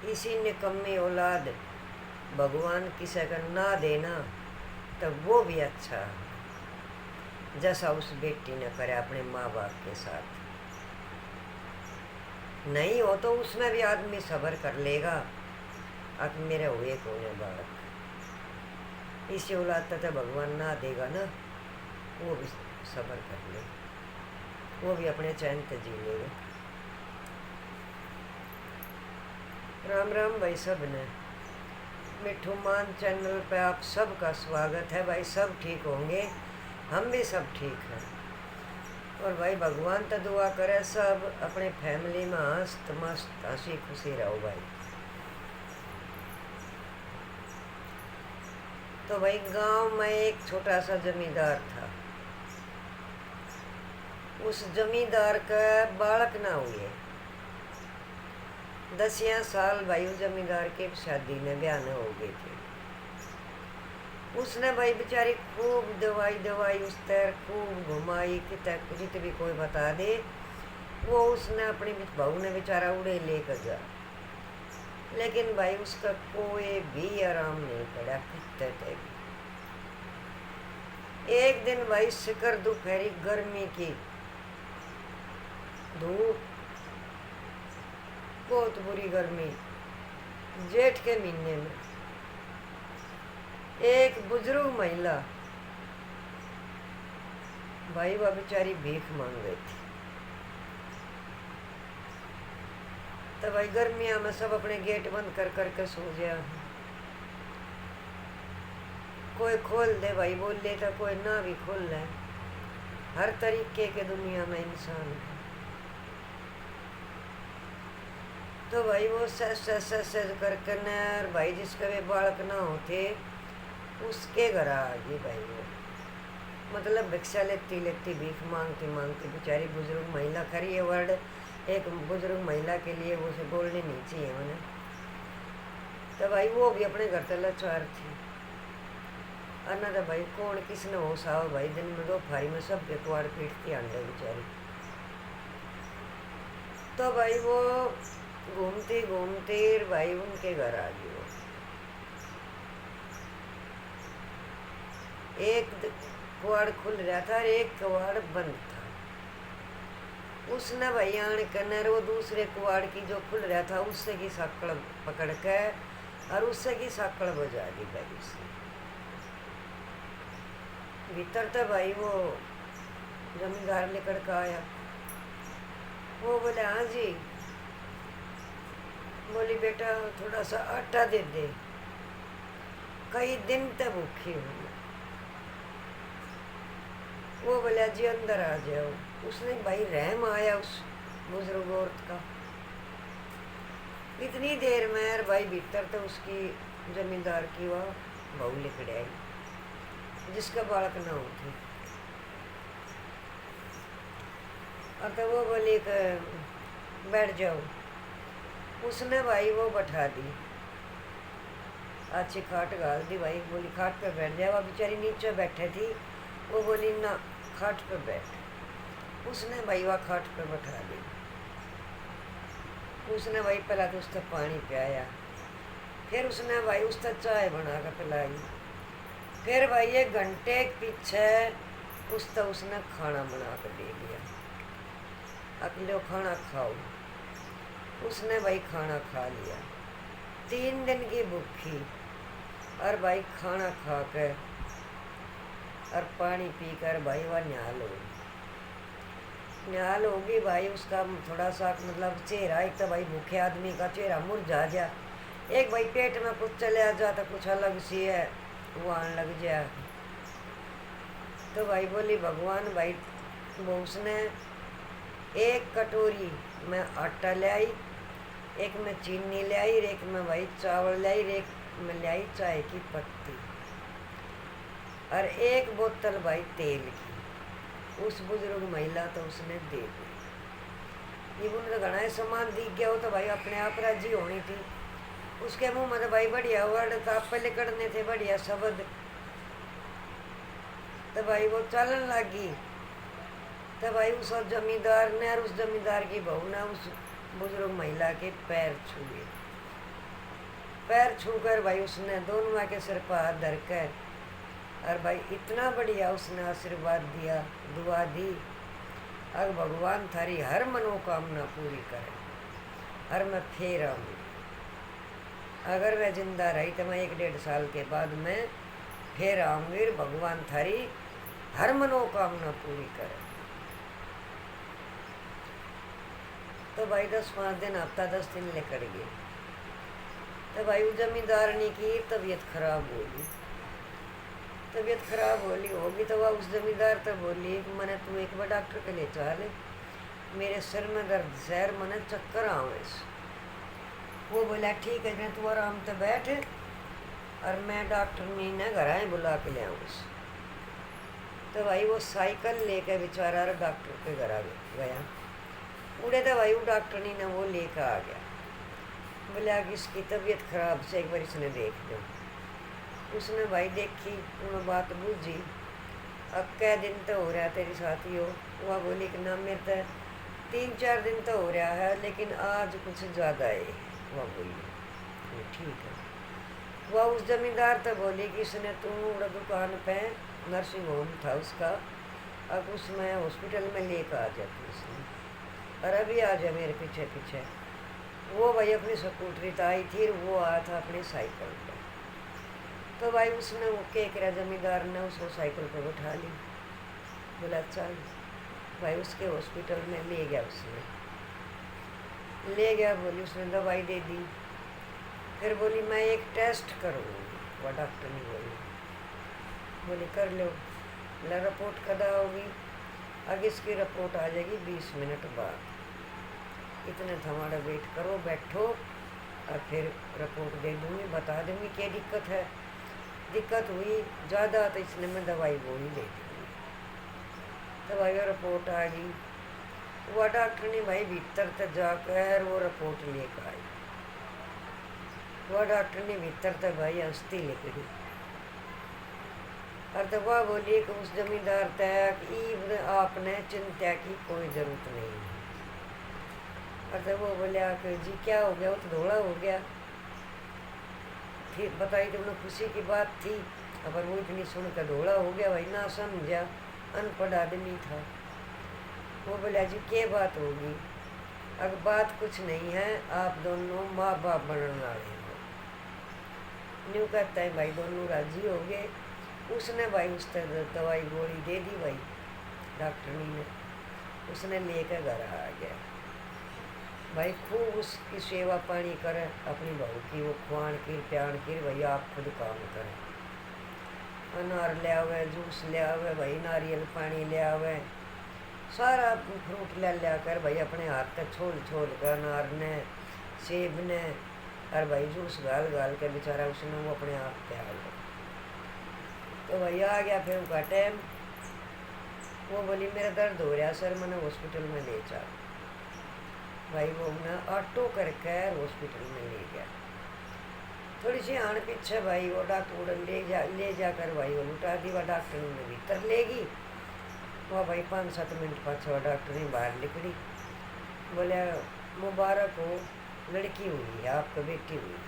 इसी निकम्मी औलाद भगवान किसी का ना देना तब वो भी अच्छा, जैसा उस बेटी ने करे अपने माँ बाप के साथ। नहीं हो तो उसमें भी आदमी सब्र कर लेगा। अब मेरे हुए कौन है बालक, इसी औलाद तो भगवान ना देगा ना, वो भी सब्र कर ले, वो भी अपने चैन से जी लेगा। राम राम भाई सब ने। मिठू मान चैनल पे आप सबका स्वागत है भाई। सब ठीक होंगे, हम भी सब ठीक हैं। और भाई भगवान तो दुआ करे सब अपने फैमिली में हंसत मस्त हंसी खुशी रहो भाई। तो भाई गांव में एक छोटा सा जमींदार था। उस जमींदार का बालक ना हुए 10 साल भाई। उस जमींदार के शादी ने ब्याह न हो गए थे। उसने भाई बेचारी खूब दवाई दवाई उस तर खूब घुमाई कि तक जित भी कोई बता दे वो उसने अपनी बहू ने बेचारा उड़े लेकर जा। लेकिन भाई उसका कोई भी आराम नहीं पड़ा कितने तक। एक दिन भाई शिकर दोपहरी गर्मी की धूप, बहुत बुरी गर्मी, जेठ के महीने में एक बुजुर्ग महिला भाई वह बेचारी भीख मांग गई थी। तो भाई गर्मिया में सब अपने गेट बंद कर करके सो गया। कोई खोल दे भाई बोल ले तो कोई ना भी खोल ले। हर तरीके के दुनिया में इंसान है। तो भाई वो सच करके न भाई जिसके वे बालक ना होते उसके घर आ गई भाई। वो मतलब भिक्षा लेती लेती भीख मांगती मांगती बेचारी बुजुर्ग महिला, खरी ये वर्ड एक बुजुर्ग महिला के लिए वो से बोलने नहीं चाहिए मैंने। तो भाई वो भी अपने घर से लाचार थी। अन्ना तो भाई कौन किसने हो साव भाई दिन में दोपहरी में सब के कुआड़ पीटती अंडे बेचारी। तो भाई वो घूमती घूमती भाई उनके घर आ गई। वो एक कुआड़ खुल रहा था और एक कुआड़ बंद था। उसने भाई आने करने वो दूसरे कुआड़ की जो खुल रहा था उससे की साकड़ पकड़ के और उससे की साकड़ बजा दी भाई। उसने भीतर तो भाई वो जमींदार लेकर के आया। वो बोले हाँ जी। बोली बेटा थोड़ा सा आटा दे दे, कई दिन तक भूखी हूँ। वो बोला जी अंदर आ जाओ। उसने भाई रहम आया उस बुजुर्ग औरत का। इतनी देर में यार भाई भीतर तो उसकी जमींदार की वह बहू लेकर आई जिसका बालक ना होती। और तो वो बोली बैठ जाओ। उसने भाई वो बैठा दी, अच्छी खाट गाल दी भाई। बोली खाट पे बैठ जाए। वह बेचारी नीचे बैठे थी। वो बोली ना खाट पे बैठ। उसने भाई वह खाट पे बैठा दी। उसने भाई पहला तो उसका पानी पिलाया, फिर उसने भाई उसका चाय बना कर पिलाई। फिर भाई 1 घंटे पीछे उसका उसने खाना बना कर दे दिया। अब लो खाना खाओ। उसने भाई खाना खा लिया। 3 दिन की भूखी और भाई खाना खा कर और पानी पी कर भाई वह निहाल होगी भाई। उसका थोड़ा सा मतलब चेहरा, एक तो भाई भूखे आदमी का चेहरा मुरझा जा, एक भाई पेट में कुछ चले जाता कुछ अलग सी है वो आने लग जाए। तो भाई बोली भगवान भाई। वो उसने एक कटोरी में आटा ले आई, एक में चीनी ले आई, एक में भाई चावल ले आई, एक में ले आई चाय की पत्ती और 1 बोतल भाई तेल की। उस बुजुर्ग महिला तो उसने दे दी। ये उन्होंने घना सामान दी गया हो तो भाई अपने आप राजी होनी थी। उसके मुंह में तो भाई बढ़िया वर्ड था, पहले करने थे बढ़िया शब्द। तो भाई वो चलन लगी। तो भाई उस जमींदार ने और उस जमींदार की बहू ने उस बुजुर्ग महिला के पैर छुए। पैर छू कर भाई उसने दोनों के सिर पर हाथ धर कर, और भाई इतना बढ़िया उसने आशीर्वाद दिया, दुआ दी, अब भगवान थारी हर मनोकामना पूरी करे, और मैं फिर आऊँगी। अगर मैं जिंदा रही तो मैं 1-1.5 साल के बाद मैं फिर आऊँगी, भगवान थारी हर मनोकामना पूरी करे। तो भाई 10-5 दिन, हफ्ता 10 दिन निकल गए। तो भाई वो जमींदारनी की तबीयत खराब होगी, तबीयत खराब होगी तो वह उस जमींदार तो बोली कि मैंने तू एक बार डॉक्टर के लिए चल, मेरे सिर में दर्द शहर मैंने चक्कर आवे। वो बोला ठीक है तू आराम से बैठ, और मैं डॉक्टर ने घर आए बुला के ले आऊँ। तो भाई वो साइकिल लेकर बेचारा डॉक्टर के घर आ गया। उड़े तो भाई वो डॉक्टर ने वो लेकर आ गया, बोला कि इसकी तबीयत खराब से एक बार इसने देख लो। उसने भाई देखी, उन्होंने बात बूझी, अब कै दिन तो हो रहा तेरी साथी हो। वह बोली कि ना मेरे तो 3-4 दिन तो हो रहा है, लेकिन आज कुछ ज़्यादा है। वह बोली ठीक है। वह उस जमींदार तो बोली कि इसने तू दुकान पे नर्सिंग होम था उसका, अब उसमें हॉस्पिटल में लेकर आ जाती उसने, और अभी आ जा मेरे पीछे पीछे। वो भाई अपनी स्कूटरी तो आई थी, वो आया था अपनी साइकिल पर। तो भाई उसने वो केकरा जमींदार ने उसको साइकिल पर बैठा ली, बोला चल। भाई उसके हॉस्पिटल में ले गया, उसने ले गया, बोली उसने दवाई दे दी। फिर बोली मैं एक टेस्ट करूँगी, वह डॉक्टर ने बोली कर लो। बोला रिपोर्ट कदा होगी? आगे इसकी रिपोर्ट आ जाएगी 20 मिनट बाद, इतने हमारा वेट करो, बैठो, और फिर रिपोर्ट दे दूँगी, बता दूँगी क्या दिक्कत है। दिक्कत हुई ज़्यादा तो इसलिए मैं दवाई वो ही दे दूँगी। दवाई और रिपोर्ट आ गई। वह डॉक्टर ने भाई भीतर तक जाकर वो रिपोर्ट लेकर आई। वह डॉक्टर ने भीतर तक भाई हंसती लिख दी, और तो वह बोली कि उस जमींदार तक आपने चिंता की कोई ज़रूरत नहीं है। और तो वो बोला कि जी क्या हो गया? वो तो धोला हो गया। फिर बताई तो उन्हें खुशी की बात थी, पर वो इतनी सुनकर धोला हो गया भाई, ना समझा, अनपढ़ आदमी था। वो बोला जी क्या बात होगी? अब बात कुछ नहीं है, आप दोनों माँ बाप बनने वाले हो। न्यू कहता है भाई दोनों राजी हो गए। उसने भाई उस तरह दवाई गोली दे दी भाई डॉक्टरनी ने, उसने लेकर घर आ गया। भाई खूब उसकी सेवा पानी करे अपनी बहू की, वो खुआन की प्यान की, भाई आप खुद काम करें, अनार ले आवे, जूस ले आवे भाई, नारियल पानी ले आवे, सारा फ्रूट ले लिया कर भाई अपने हाथ तक छोल छोल कर, अनार ने, सेब ने, और भाई जूस गाल गाल के बेचारा उसने वो अपने आप पे आ गया। तो भाई आ गया फिर उसका टाइम। वो बोली मेरा दर्द हो रहा सर, मैंने हॉस्पिटल में ले जा। भाई वो ना ऑटो करके हॉस्पिटल में ले गया। थोड़ी सी आन पीछे भाई वो डॉक्टर ले जाकर भाई वो लुटा दी। वह डॉक्टर ने भीतर लेगी, वह भाई 5-7 मिनट पाछे वह डॉक्टर ने बाहर निकली, बोले मुबारक हो, लड़की हुई है आपका, बेटी हुई है।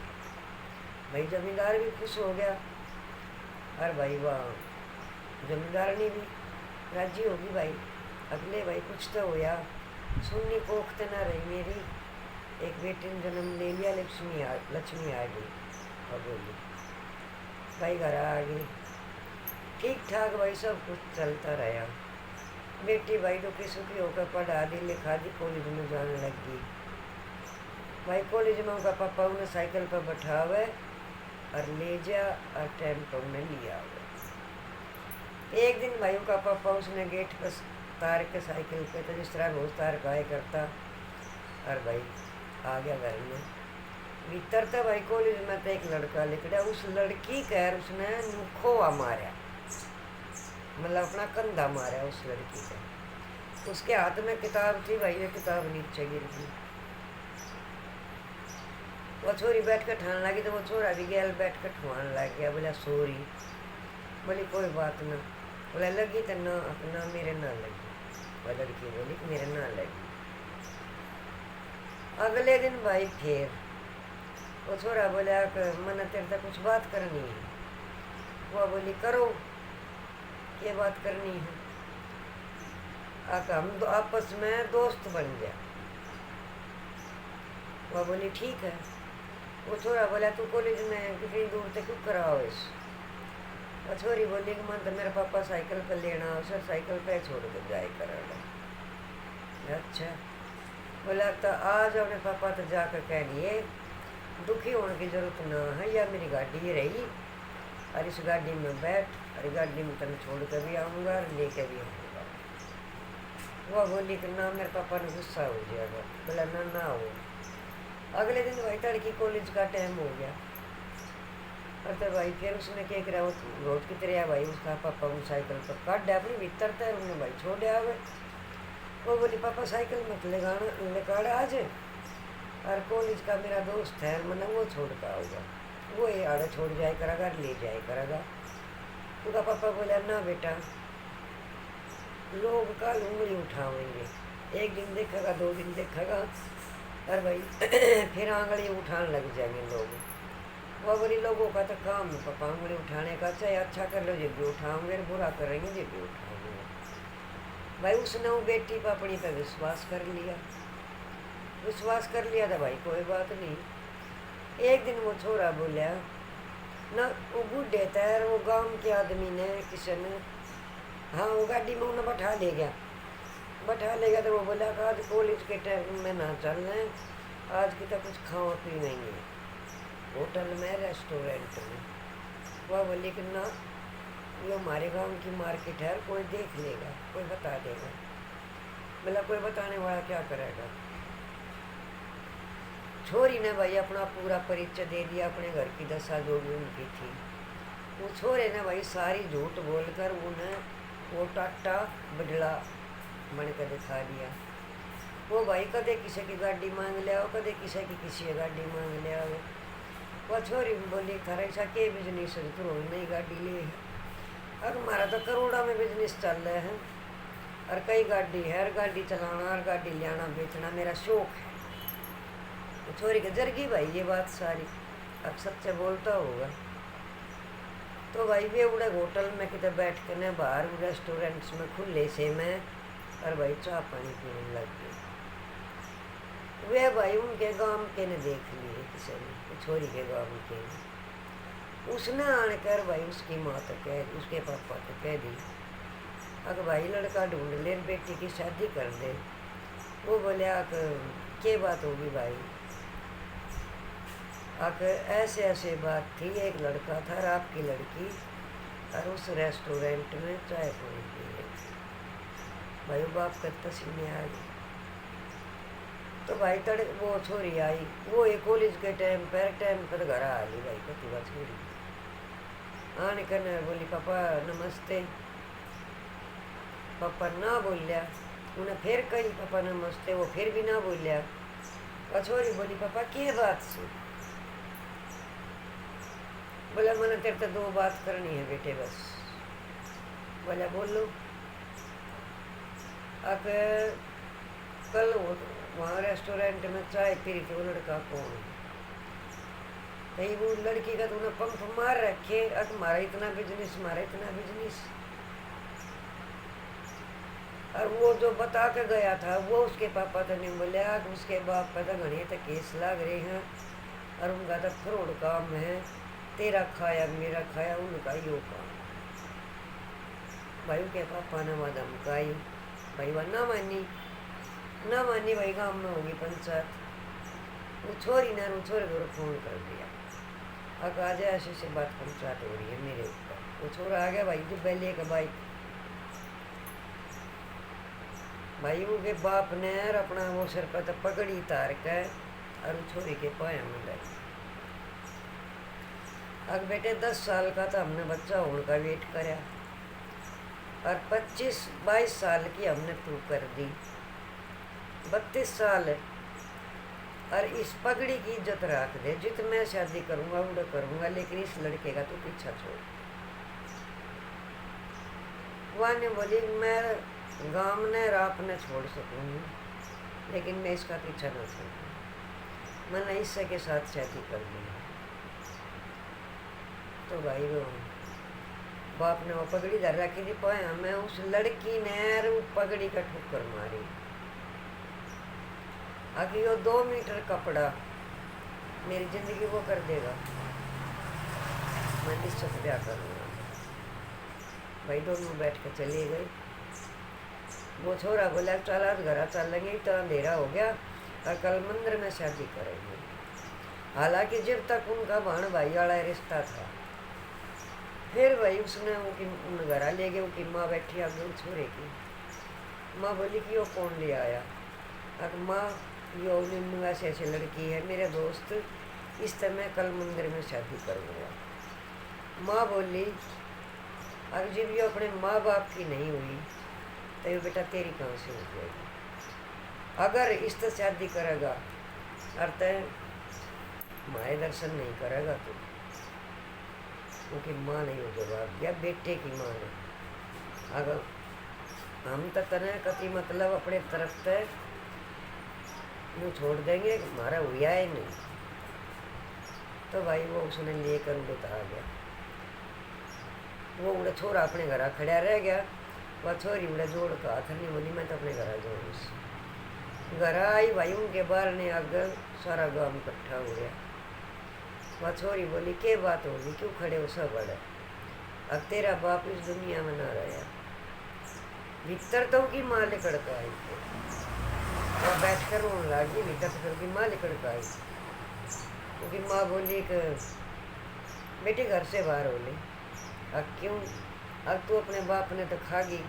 भाई जमींदार भी खुश हो गया, और भाई वह जमींदारनी भी राजी होगी। भाई अगले भाई कुछ तो होया, सुननी कोख तो ना रही मेरी, एक बेटी ने जन्म ले लिया, लक्ष्मी आ गई। और बोली भाई घर आ गई, ठीक ठाक भाई सब कुछ चलता रहा। बेटी भाई दुखी सुखी होकर पढ़ा दी, लिखा दी, कॉलेज में जाने लग गई। भाई कॉलेज में उनका पापा उन्हें साइकिल पर बैठावे और ले जा, और टेम्पो में लिया हुआ। एक दिन भाई का पापा उसने गेट पर तार के साइकिल पे, तो जिस तरह रोज तार गाय करता, और भाई आ गया घर में। भीतर तो भाई कॉलेज में तो एक लड़का लिखड़ा, उस लड़की कर उसने खोआ मारा, मतलब अपना कंधा मारा उस लड़की का। उसके हाथ में किताब थी भाई, ये किताब नीचे गिर गई। वो छोरी बैठ कर ठान लगी, तो वो छोरा भी गया बैठ कर ठुआन लग गया, बोला सॉरी। बोली कोई बात ना। बोला लगी तो ना अपना मेरे ना लगी। वह लड़की बोली कि मेरे ना लगी। अगले दिन भाई फिर वो छोरा बोला कि मैंने तेरे से कुछ बात करनी है। वो बोली करो, ये बात करनी है। आका हम आपस में दोस्त बन गया। वह बोली ठीक है। वो छोरा बोला तू कॉलेज में कितनी दूर तक क्यों कराओ इस। और छोरी बोली कि मन तो मेरा पापा साइकिल पर लेना सर साइकिल पे छोड़ के जाए कर। अच्छा बोला तो आज अपने पापा तो जाकर कह लिए दुखी होने की जरूरत ना है, या मेरी गाड़ी रही और इस गाड़ी में बैठ और गाड़ी में तन छोड़ कर भी आऊँगा और लेके भी आऊँगा। वह बोली कि ना मेरे पापा ने गुस्सा हो जाएगा। बोला ना ना हो। अगले दिन भाई तड़की कॉलेज का टाइम हो गया और तो भाई फिर उसने क्या करा, वो रोड की तरह भाई उसका पापा उन साइकिल पर काट दिया अपनी भीतर तैर उन्हें भाई छोड़ दिया। वो बोली पापा साइकिल मत लेकर आज और कॉलेज का मेरा दोस्त है मैंने वो छोड़ कर आऊँगा, वो ये आड़े छोड़ जाए करेगा ले जाए करेगा। उसका पापा बोला ना बेटा, लोग कल उंगली उठाएंगे, एक दिन देखेगा 2 दिन देखेगा और भाई फिर आंगली उठाने लग जाएंगे लोग। वह बोली लोगों का तो काम है पापा उंगली उठाने का, चाहे अच्छा कर लो जब भी उठाओगे, बुरा करेंगे जब भी उठाओगे। भाई उसने वो बेटी पापड़ी पर विश्वास कर लिया था भाई कोई बात नहीं। एक दिन वो छोरा बोला ना, वो बूढ़े तैर वो गांव के आदमी ने किसी ने हाँ वो गाड़ी में उन्हें बैठा ले गया तो वो बोला कि आज कॉलेज के टाइम में ना चल रहे, आज की तो कुछ खावा पीवेंगे होटल में रेस्टोरेंट में। वह बोली कि ना ये हमारे गांव की मार्केट है, कोई देख लेगा कोई बता देगा। बोला कोई बताने वाला क्या करेगा। छोरी ने भाई अपना पूरा परिचय दे दिया, अपने घर की दशा जो भी उनकी थी। वो छोरे ने भाई सारी झूठ बोलकर उन्हें वो टाटा बदला बन कर दिखा दिया। वो भाई कदे किसी की गाड़ी मांग लिया हो, कदे किसी की गाड़ी मांग लिया हो। वह छोरी बोली थारा ऐसा के बिजनेस है तो नई गाड़ी ले है। अब हमारा तो करोड़ा में बिजनेस चल रहा है और कई गाड़ी है, हर गाड़ी चलाना और गाड़ी लाना बेचना मेरा शौक है। तो छोरी के जरगी भाई ये बात सारी, अब सच्चे बोलता होगा। तो भाई वे उड़े होटल में कितने बैठ के न बाहर रेस्टोरेंट्स में खुले से में और भाई चाय पानी पीने लग गए। वे भाई उनके गांव के ने देख लिए किसी ने, छोरी के गांव के ने। उसने आकर भाई उसकी माँ तो कह उसके पापा तो कह दी अगर भाई लड़का ढूंढ ले बेटी की शादी कर दे। वो बोले क्या बात होगी भाई, आकर ऐसे ऐसे बात थी, एक लड़का था और आपकी लड़की और उस रेस्टोरेंट में चाय पानी पी रही थी। भाई बाप का पसीने आ गई। तो भाई वो छोरी आई, वो एक कॉलेज के टाइम पर घर आ ली भाई कतुआ छोरी आने करने बोली पापा नमस्ते। पापा ना बोलिया, उन्हें फिर कही पापा नमस्ते, वो फिर भी ना बोलिया। छोरी बोली पापा क्या बात से। बोला मैंने तेरे तो 2 बात करनी है बेटे बस। बोला बोलो। अब कल वहाँ रेस्टोरेंट में चाय पी रही थी, वो लड़का कौन है कहीं वो लड़की का तो उन्हें पंप मार रखे, अब हमारा इतना बिजनेस। और वो जो बता के गया था वो उसके पापा तो नहीं बोलिया, उसके बाप का तो घने तक केस लाग रहे हैं और उनका तो फ्रॉड काम है, तेरा खाया मेरा खाया उनका यो काम। भाई के पापा ने वहाँ धमकाई, भाई वह ना मानी भाई गाँव में होगी पंचायत। वो छोरी ने छोरे को फोन कर दिया, अब आज ऐसे से बात पंचायत हो रही है मेरे ऊपर। वो छोरा आ गया भाई जो पहले का बाइक भाई वो के बाप ने अपना वो सिर पर तो पकड़ी तार के और छोरी के पाया में लाई। अब बेटे 10 साल का था, हमने बच्चा होने का वेट कराया और 25-22 साल की हमने तू कर दी, 32 साल और इस पगड़ी की इज्जत रख दे। जित मैं शादी करूँगा उड़ा करूँगा, लेकिन इस लड़के का तो पीछा छोड़। वह ने बोली मैं गाँव ने राप ने छोड़ सकूँगी, लेकिन मैं इसका पीछा न छोड़ूँ। मैंने इससे के साथ शादी कर ली। तो भाई वो बाप ने वो पगड़ी धर रखी थी पाया में, उस लड़की ने वो पगड़ी का ठोकर मारी। आगे वो 2 मीटर कपड़ा मेरी जिंदगी वो कर देगा, मैं निश्चित ब्याह करूँगा। भाई दोनों बैठ के चली गई। वो छोरा बोला चल आज घर चलेंगे, तो अंधेरा हो गया और कल मंदिर में शादी करेंगे। हालांकि जब तक उनका बहन भाई वाला रिश्ता था, फिर भाई उसने उन घर ले गए। उनकी माँ बैठी आगे छोरे की। माँ बोली कि वो कौन ले आया? अब माँ यो निन्नू ऐसे ऐसे लड़की है मेरे दोस्त, इस तरह कल मंदिर में शादी करूँगा। माँ बोली अब जब ये अपने माँ बाप की नहीं हुई तो ये बेटा तेरी कहाँ से हो जाएगी? अगर इस तरह शादी करेगा और तय माए दर्शन नहीं करेगा तो उनकी माँ नहीं हो जवाब दिया, बेटे की माँ ने। अगर हम तो तने कति मतलब अपने तरफ से वो छोड़ देंगे, हमारा हुआ ही नहीं। तो भाई वो उसने लेकर उड़े आ गया। वो उड़े छोरा अपने घर खड़ा रह गया। वह छोरी उड़े जोड़ का हाथ नहीं बोली मैं तो अपने घर जोड़। घर आई भाई उनके बाहर ने आगे सारा गांव इकट्ठा हो गया। वह छोरी बोली के बात होगी, क्यों खड़े हो सब बड़े? अब तेरा बाप इस दुनिया में ना रहा। भीतर तो की माँ लिकड़ का आई थी, वह बैठ कर रोने लगी। भीतर से फिर की माँ लिकड़ का आई। क्योंकि माँ बोली कि बेटी घर से बाहर हो ले। अब क्यों? अब तू अपने बाप ने तो खागी,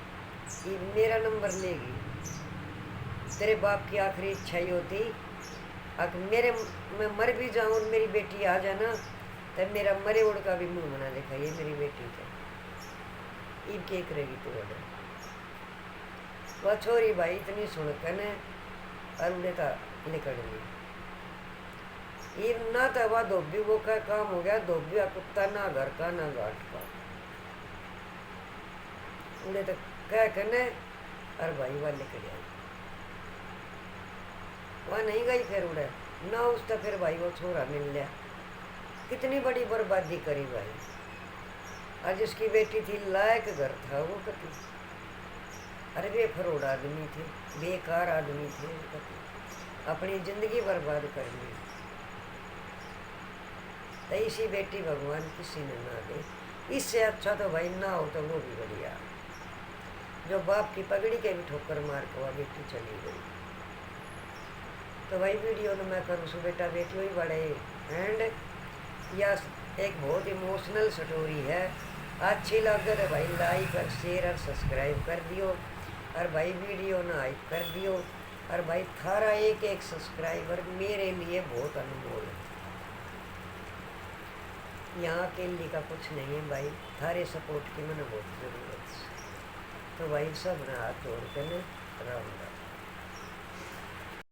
ये मेरा नंबर लेगी। तेरे बाप की आखिरी इच्छा ही होती अब मैं मर भी जाऊँ और मेरी बेटी आ जाए ना, तब मेरा मरे उड़ का भी मुंह बना देखा ये मेरी बेटी तो ईब के करेगी तू अगर। वह छोरी भाई इतनी सुन कर ने अरुणे था निकल ली। ईब ना था वह धोबी वो का काम हो गया। धोबी का कुत्ता ना घर का ना घाट का। उड़े तो कह करने और भाई वह निकल आई। वह नहीं गई फिर उड़े ना उसका फिर भाई वो छोरा मिल लिया। कितनी बड़ी बर्बादी करी भाई। आज उसकी बेटी थी, लायक घर था वो कति। अरे वे फरोड़ आदमी थे, बेकार आदमी थे कति, अपनी जिंदगी बर्बाद कर ली। तो इसी बेटी भगवान किसी ने ना दे। इससे अच्छा तो भाई ना हो तो वो भी बढ़िया। जो बाप की पगड़ी के भी ठोकर मार के वह बेटी चली गई। तो भाई वीडियो में मैं करूँ सो बेटा बेटियों ही बड़े एंड या एक बहुत इमोशनल स्टोरी है। अच्छी लगे तो भाई लाइक और शेयर और सब्सक्राइब कर दियो। और भाई वीडियो ना हाइप कर दियो। और भाई थारा एक एक सब्सक्राइबर मेरे लिए बहुत अनमोल है। यहाँ के लिए का कुछ नहीं है भाई, थारे सपोर्ट की मैंने बहुत ज़रूरत है। तो भाई सब ने हाथ जोड़ के राम राम।